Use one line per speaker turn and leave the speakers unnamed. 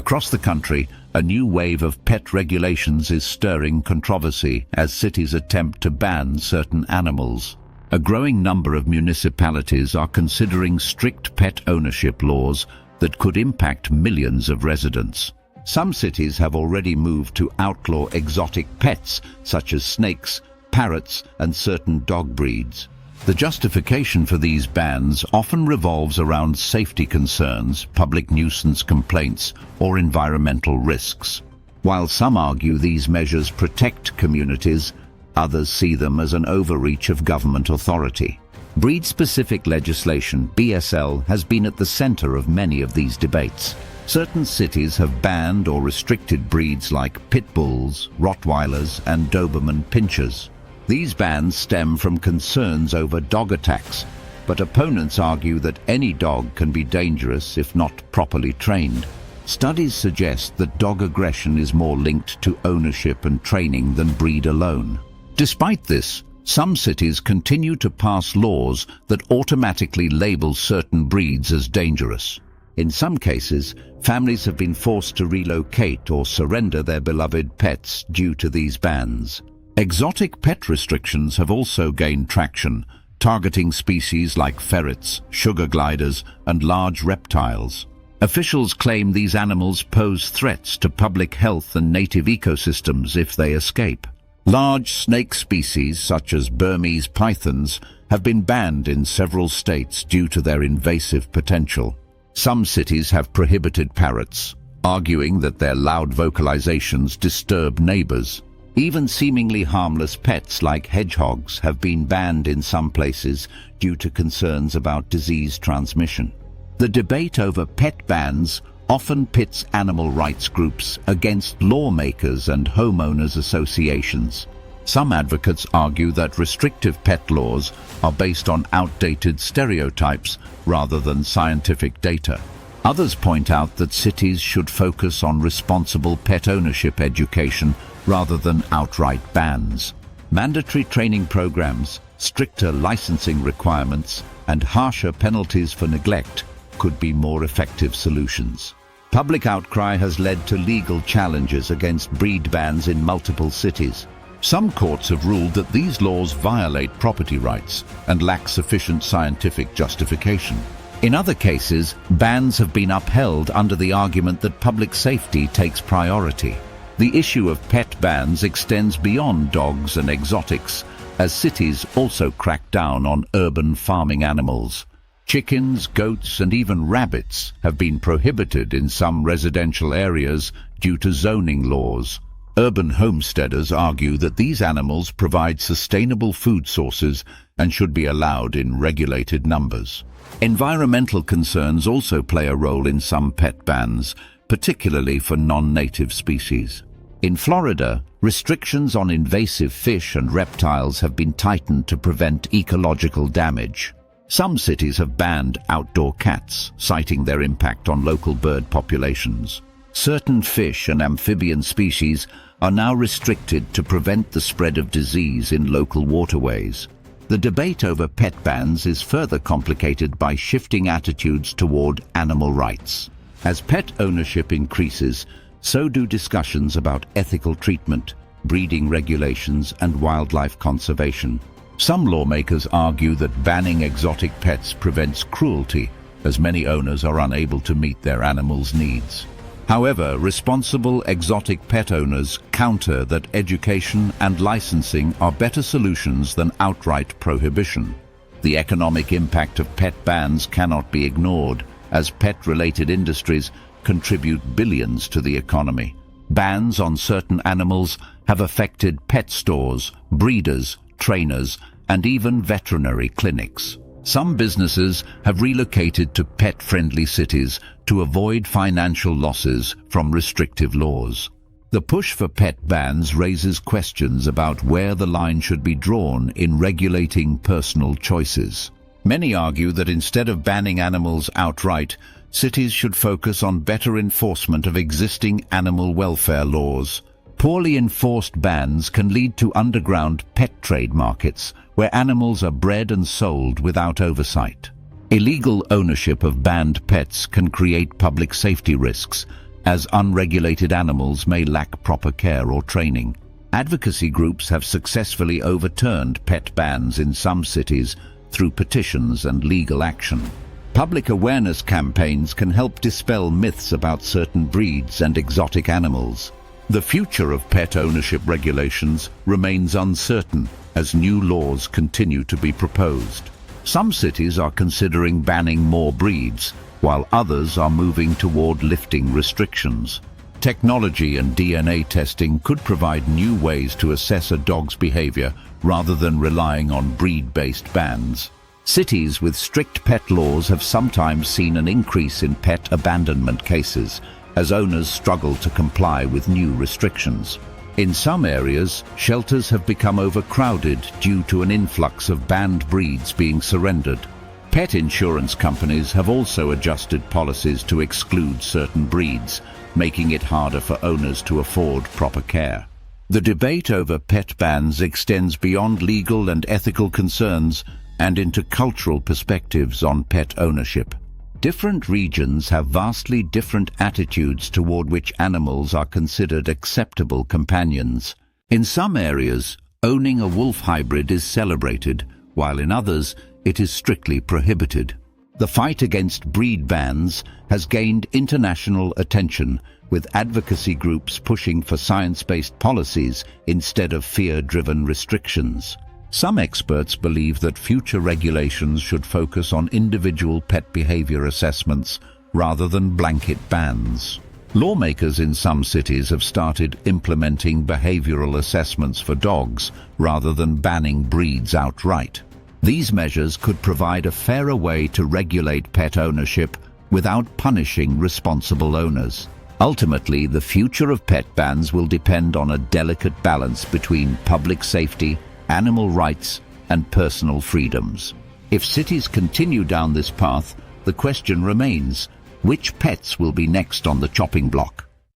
Across the country, a new wave of pet regulations is stirring controversy as cities attempt to ban certain animals. A growing number of municipalities are considering strict pet ownership laws that could impact millions of residents. Some cities have already moved to outlaw exotic pets such as snakes, parrots, and certain dog breeds. The justification for these bans often revolves around safety concerns, public nuisance complaints, or environmental risks. While some argue these measures protect communities, others see them as an overreach of government authority. Breed-specific legislation, BSL, has been at the center of many of these debates. Certain cities have banned or restricted breeds like pit bulls, Rottweilers, and Doberman pinschers. These bans stem from concerns over dog attacks, but opponents argue that any dog can be dangerous if not properly trained. Studies suggest that dog aggression is more linked to ownership and training than breed alone. Despite this, some cities continue to pass laws that automatically label certain breeds as dangerous. In some cases, families have been forced to relocate or surrender their beloved pets due to these bans. Exotic pet restrictions have also gained traction, targeting species like ferrets, sugar gliders, and large reptiles. Officials claim these animals pose threats to public health and native ecosystems if they escape. Large snake species such as Burmese pythons have been banned in several states due to their invasive potential. Some cities have prohibited parrots, arguing that their loud vocalizations disturb neighbors. Even seemingly harmless pets like hedgehogs have been banned in some places due to concerns about disease transmission. The debate over pet bans often pits animal rights groups against lawmakers and homeowners associations. Some advocates argue that restrictive pet laws are based on outdated stereotypes rather than scientific data. Others point out that cities should focus on responsible pet ownership education rather than outright bans. Mandatory training programs, stricter licensing requirements, and harsher penalties for neglect could be more effective solutions. Public outcry has led to legal challenges against breed bans in multiple cities. Some courts have ruled that these laws violate property rights and lack sufficient scientific justification. In other cases, bans have been upheld under the argument that public safety takes priority. The issue of pet bans extends beyond dogs and exotics, as cities also crack down on urban farming animals. Chickens, goats, and even rabbits have been prohibited in some residential areas due to zoning laws. Urban homesteaders argue that these animals provide sustainable food sources and should be allowed in regulated numbers. Environmental concerns also play a role in some pet bans, particularly for non-native species. In Florida, restrictions on invasive fish and reptiles have been tightened to prevent ecological damage. Some cities have banned outdoor cats, citing their impact on local bird populations. Certain fish and amphibian species are now restricted to prevent the spread of disease in local waterways. The debate over pet bans is further complicated by shifting attitudes toward animal rights. As pet ownership increases, so do discussions about ethical treatment, breeding regulations, and wildlife conservation. Some lawmakers argue that banning exotic pets prevents cruelty, as many owners are unable to meet their animals' needs. However, responsible exotic pet owners counter that education and licensing are better solutions than outright prohibition. The economic impact of pet bans cannot be ignored, as pet-related industries contribute billions to the economy. Bans on certain animals have affected pet stores, breeders, trainers, and even veterinary clinics. Some businesses have relocated to pet-friendly cities to avoid financial losses from restrictive laws. The push for pet bans raises questions about where the line should be drawn in regulating personal choices. Many argue that instead of banning animals outright, cities should focus on better enforcement of existing animal welfare laws. Poorly enforced bans can lead to underground pet trade markets, where animals are bred and sold without oversight. Illegal ownership of banned pets can create public safety risks, as unregulated animals may lack proper care or training. Advocacy groups have successfully overturned pet bans in some cities through petitions and legal action. Public awareness campaigns can help dispel myths about certain breeds and exotic animals. The future of pet ownership regulations remains uncertain as new laws continue to be proposed. Some cities are considering banning more breeds, while others are moving toward lifting restrictions. Technology and DNA testing could provide new ways to assess a dog's behavior rather than relying on breed-based bans. Cities with strict pet laws have sometimes seen an increase in pet abandonment cases as owners struggle to comply with new restrictions. In some areas, shelters have become overcrowded due to an influx of banned breeds being surrendered. Pet insurance companies have also adjusted policies to exclude certain breeds, making it harder for owners to afford proper care. The debate over pet bans extends beyond legal and ethical concerns and into cultural perspectives on pet ownership. Different regions have vastly different attitudes toward which animals are considered acceptable companions. In some areas, owning a wolf hybrid is celebrated, while in others, it is strictly prohibited. The fight against breed bans has gained international attention, with advocacy groups pushing for science-based policies instead of fear-driven restrictions. Some experts believe that future regulations should focus on individual pet behavior assessments rather than blanket bans. Lawmakers in some cities have started implementing behavioral assessments for dogs rather than banning breeds outright. These measures could provide a fairer way to regulate pet ownership without punishing responsible owners. Ultimately, the future of pet bans will depend on a delicate balance between public safety, animal rights, and personal freedoms. If cities continue down this path, the question remains, which pets will be next on the chopping block?